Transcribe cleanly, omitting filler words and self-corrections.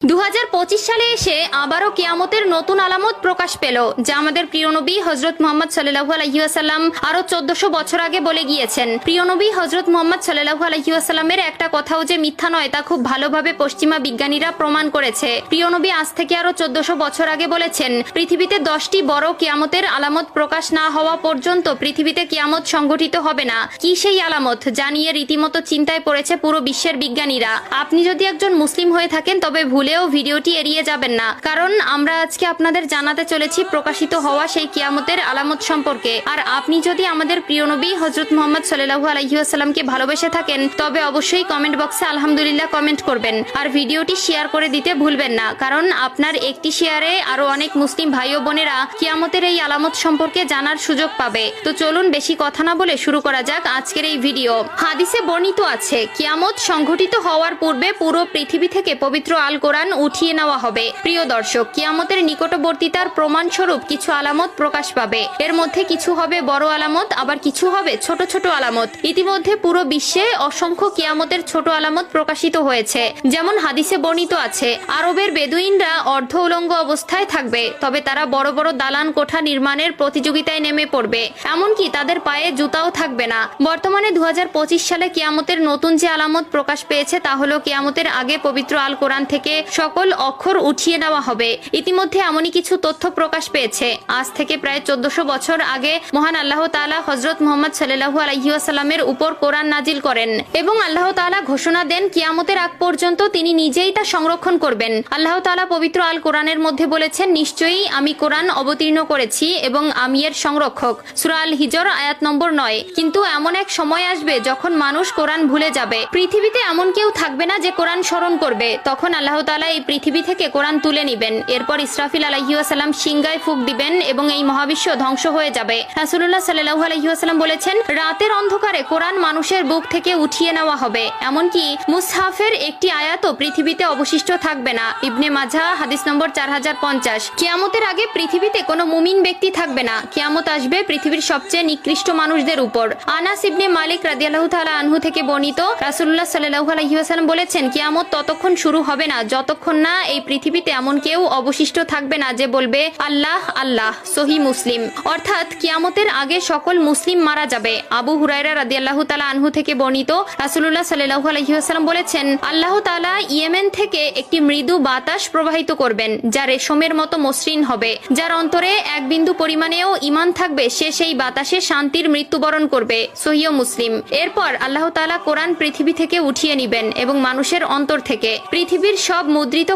2025 সালে এসে আবারও কিয়ামতের নতুন আলামত প্রকাশ পেল, যা আমাদের প্রিয় নবী হযরত মুহাম্মদ সাল্লাল্লাহু আলাইহি ওয়াসাল্লাম আরো 1400 বছর আগে বলে গিয়েছেন। প্রিয় নবী হযরত মুহাম্মদ সাল্লাল্লাহু আলাইহি ওয়াসাল্লামের একটা কথাও যে মিথ্যা নয় তা খুব ভালোভাবে পশ্চিমা বিজ্ঞানীরা প্রমাণ করেছে। প্রিয় নবী আজ থেকে আরো 1400 বছর আগে বলেছেন, পৃথিবীতে 10টি বড় কিয়ামতের আলামত প্রকাশ না হওয়া পর্যন্ত পৃথিবীতে কিয়ামত সংঘটিত হবে না। কি সেই আলামত, যা নিয়ে রীতিমতো চিন্তায় পড়েছে পুরো বিশ্বের বিজ্ঞানীরা। আপনি যদি একজন মুসলিম হয়ে থাকেন তবে ভুলেও ভিডিওটি এড়িয়ে যাবেন না, কারণ আমরা আজকে আপনাদের জানাতে চলেছি প্রকাশিত হওয়া সেই কিয়ামতের আলামত সম্পর্কে। আর আপনি যদি আমাদের প্রিয় নবী হযরত মুহাম্মদ সাল্লাল্লাহু আলাইহি ওয়াসাল্লামকে ভালোবেসে থাকেন তবে অবশ্যই কমেন্ট বক্সে আলহামদুলিল্লাহ কমেন্ট করবেন আর ভিডিওটি শেয়ার করে দিতে ভুলবেন না, কারণ আপনার একটি শেয়ারে আরো অনেক মুসলিম ভাই ও বোনেরা কিয়ামতের এই আলামত সম্পর্কে জানার সুযোগ পাবে। তো চলুন বেশি কথা না বলে শুরু করা যাক আজকের এই ভিডিও। হাদিসে বর্ণিত আছে, কিয়ামত সংঘটিত হওয়ার পূর্বে পুরো পৃথিবী থেকে পবিত্র আল কোরআন উঠিয়ে নেওয়া হবে। প্রিয় দর্শক, কিয়ামতের নিকটবর্তীতার প্রমাণ স্বরূপ কিছু আলামত প্রকাশ পাবে। এর মধ্যে কিছু হবে বড় আলামত, আবার কিছু হবে ছোট ছোট আলামত। ইতিমধ্যে পুরো বিশ্বে অসংখ্য কিয়ামতের ছোট আলামত প্রকাশিত হয়েছে। যেমন হাদিসে বর্ণিত আছে, আরবের বেদুইনরা অর্ধ উলঙ্গ অবস্থায় থাকবে, তবে তারা বড় বড় দালান কোঠা নির্মাণের প্রতিযোগিতায় নেমে পড়বে, এমনকি তাদের পায়ে জুতাও থাকবে না। বর্তমানে 2025 সালে কিয়ামতের নতুন যে আলামত প্রকাশ পেয়েছে তা হলো কিয়ামতের আগে পবিত্র আল কোরআন থেকে সকল অক্ষর উঠিয়ে নেওয়া হবে। ইতিমধ্যে এমনই কিছু তথ্য প্রকাশ পেয়েছে। আজ থেকে প্রায় 1400 বছর আগে মহান আল্লাহ তাআলা হযরত মুহাম্মদ সাল্লাল্লাহু আলাইহি ওয়াসাল্লামের উপর কোরআন নাজিল করেন এবং আল্লাহ তাআলা ঘোষণা দেন কিয়ামতের আগ পর্যন্ত তিনি নিজেই তা সংরক্ষণ করবেন। আল্লাহ তাআলা পবিত্র আল কোরআনের মধ্যে বলেছেন, নিশ্চয়ই আমি কোরআন অবতীর্ণ করেছি এবং আমি এর সংরক্ষক। সূরা আল হিজর আয়াত নম্বর 9। কিন্তু এমন এক সময় আসবে যখন মানুষ কোরআন ভুলে যাবে। পৃথিবীতে এমন কেউ থাকবে না যে কোরআন স্মরণ করবে। তখন আল্লাহ তাআলা এই পৃথিবী থেকে কোরআন তুলে নিবেন। এরপর ইসরাফিল আলাইহিস সালাম সিংগায় ফুঁক দিবেন এবং এই মহাবিশ্ব ধ্বংস হয়ে যাবে। রাসূলুল্লাহ সাল্লাল্লাহু আলাইহি ওয়াসাল্লাম বলেছেন, রাতের অন্ধকারে কোরআন মানুষের বুক থেকে উঠিয়ে নেওয়া হবে, এমনকি মুসহাফের একটি আয়াতও পৃথিবীতে অবশিষ্ট থাকবে না। ইবনে মাজাহ হাদিস নম্বর 4050। কিয়ামতের আগে পৃথিবীতে কোনো মুমিন ব্যক্তি থাকবে না। কিয়ামত আসবে পৃথিবীর সবচেয়ে নিকৃষ্ট মানুষদের উপর। আনাস ইবনে মালিক রাদিয়াল্লাহু তাআলা আনহু থেকে বর্ণিত, রাসূলুল্লাহ সাল্লাল্লাহু আলাইহি ওয়াসাল্লাম বলেছেন, কিয়ামত ততক্ষণ শুরু হবে না যতক্ষণ না এই পৃথিবীতে এমন কেউ অবশিষ্ট থাকবে না যে বলবে আল্লাহ আল্লাহ। সহিহ মুসলিম। অর্থাৎ কিয়ামতের আগে সকল মুসলিম মারা যাবে। আবু হুরায়রা রাদিয়াল্লাহু তাআলা আনহু থেকে বর্ণিত, রাসূলুল্লাহ সাল্লাল্লাহু আলাইহি ওয়াসাল্লাম বলেছেন, আল্লাহ তাআলা ইয়েমেন থেকে একটি মৃদু বাতাস প্রবাহিত করবেন যা রেশমের মতো মসৃণ হবে। যার অন্তরে এক বিন্দু পরিমাণেও ঈমান থাকবে সে সেই বাতাসে শান্তির মৃত্যুবরণ করবে। সহিহ মুসলিম। এরপর আল্লাহ তাআলা কোরআন পৃথিবী থেকে উঠিয়ে নিবেন এবং মানুষের অন্তর থেকে পৃথিবীর সব মুদ্রিত